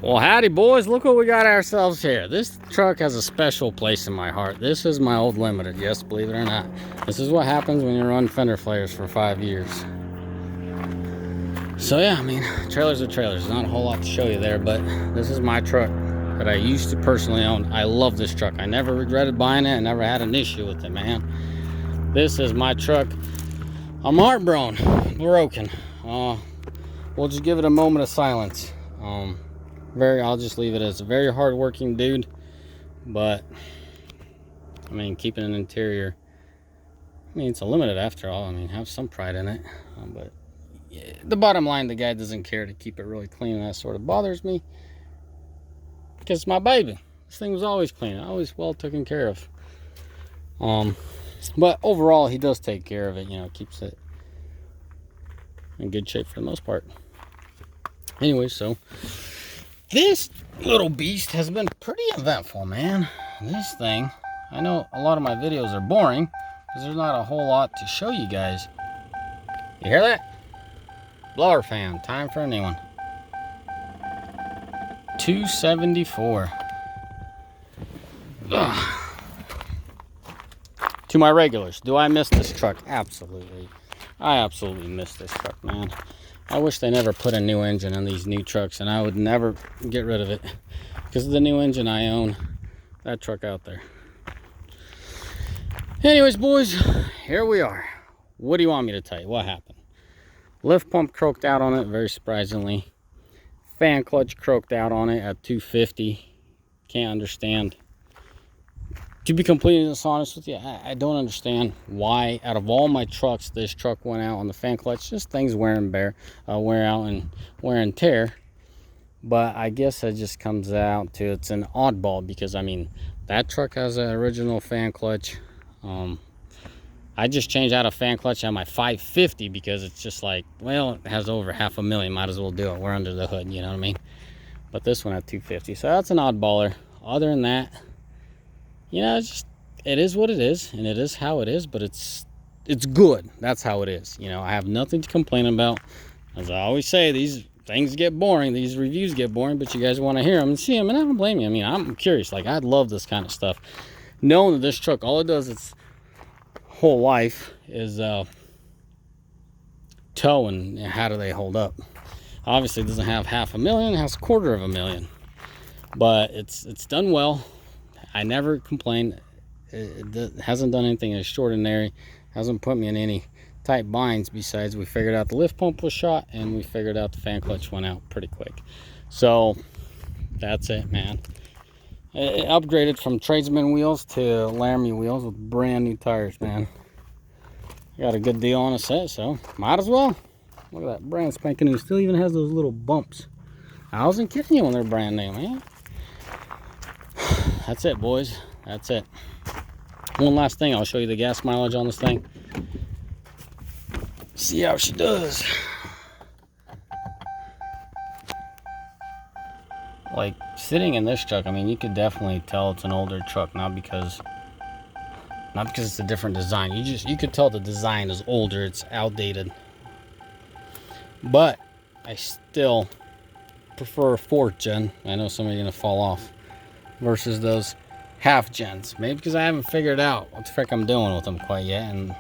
Well, howdy boys, look what we got ourselves here. This truck has a special place in my heart. This is my old Limited, yes, believe it or not. This is what happens when you run fender flares for 5 years. So yeah, I mean, trailers are trailers. There's not a whole lot to show you there, but this is my truck that I used to personally own. I love this truck. I never regretted buying it. I never had an issue with it, man. This is my truck. I'm broken. We'll just give it a moment of silence. I'll just leave it as a very hard-working dude, but I mean, keeping an interior, I mean, it's a Limited after all. I mean, have some pride in it, but yeah, the bottom line, the guy doesn't care to keep it really clean, and that sort of bothers me because it's my baby. This thing was always clean, always well taken care of. But overall, he does take care of it, you know, keeps it in good shape for the most part. Anyway, so this little beast has been pretty eventful, man. This thing, I know a lot of my videos are boring because there's not a whole lot to show you guys. You hear that? Blower fan, time for a new one. 274. Ugh. To my regulars, do I miss this truck? Absolutely. I absolutely miss this truck, man. I wish they never put a new engine in these new trucks, and I would never get rid of it because of the new engine I own. That truck out there. Anyways, boys, here we are. What do you want me to tell you? What happened? Lift pump croaked out on it, very surprisingly. Fan clutch croaked out on it at 250. Can't understand. To be completely honest with you, I don't understand why, out of all my trucks, this truck went out on the fan clutch. Just things wear out and wear and tear. But I guess it just comes out to it's an oddball because, I mean, that truck has an original fan clutch. I just changed out a fan clutch on my 550 because it's just like, well, it has over 500,000. Might as well do it. We're under the hood, you know what I mean? But this one at 250. So that's an oddballer. Other than that, you know, it is what it is, and it is how it is, but it's good. That's how it is. You know, I have nothing to complain about. As I always say, these things get boring, these reviews get boring, but you guys want to hear them and see them, and I don't blame you. I mean, I'm curious. Like, I love this kind of stuff. Knowing that this truck, all it does its whole life is tow, and how do they hold up? Obviously, it doesn't have 500,000, it has 250,000. But it's done well. I never complained. It hasn't done anything extraordinary. Hasn't put me in any tight binds besides we figured out the lift pump was shot and we figured out the fan clutch went out pretty quick. So that's it, man. It upgraded from tradesman wheels to Laramie wheels with brand new tires, man. Got a good deal on a set, so might as well. Look at that, brand spanking new. Still even has those little bumps. I wasn't kidding you when they're brand new, man. That's it, boys. That's it. One last thing, I'll show you the gas mileage on this thing. See how she does. Like, sitting in this truck, I mean, you could definitely tell it's an older truck, not because it's a different design. You could tell the design is older, it's outdated. But I still prefer a 4th gen. I know some are gonna fall off. Versus those half gens. Maybe because I haven't figured out what the frick I'm doing with them quite yet, and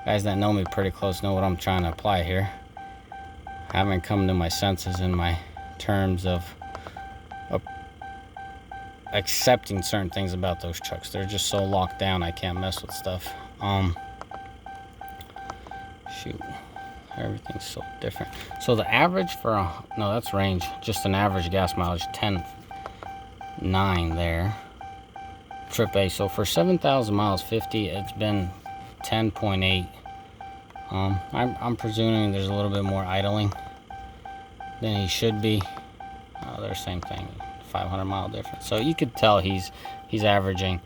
guys that know me pretty close know what I'm trying to apply here. I haven't come to my senses in my terms of accepting certain things about those trucks. They're just so locked down I can't mess with stuff. Shoot, everything's so different. So the average for no, that's range, just an average gas mileage 10.9 there. Trip A. So for 7,000 miles, 50, it's been 10.8. I'm presuming there's a little bit more idling than he should be. They're same thing, 500 mile difference. So you could tell he's averaging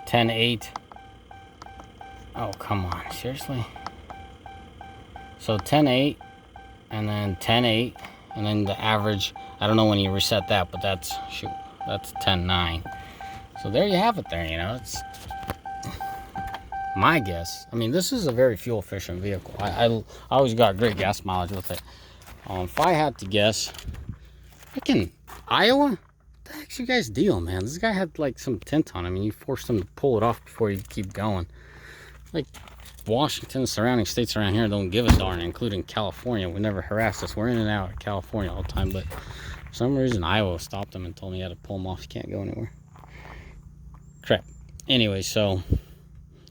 10.8. Oh, come on, seriously? So 10.8 and then 10.8 and then the average, I don't know when you reset that, but that's 10.9. So there you have it there, you know. It's my guess. I mean, this is a very fuel efficient vehicle. I always got great gas mileage with it. If I had to guess, I can Iowa? What the heck's you guys' deal, man? This guy had like some tint on him, and you forced him to pull it off before you keep going. Like Washington, surrounding states around here don't give a darn, including California. We never harass us. We're in and out of California all the time, but for some reason Iowa stopped him and told me he had to pull him off. You can't go anywhere. Crap. Anyway, so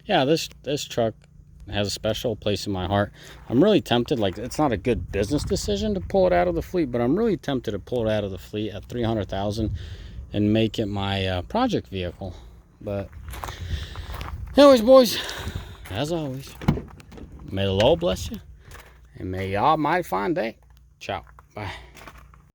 yeah, this truck has a special place in my heart. I'm really tempted, like, it's not a good business decision to pull it out of the fleet, but I'm really tempted to pull it out of the fleet at $300,000 and make it my project vehicle. But anyways, boys, as always, may the Lord bless you, and may y'all have a mighty fine day. Ciao. Bye.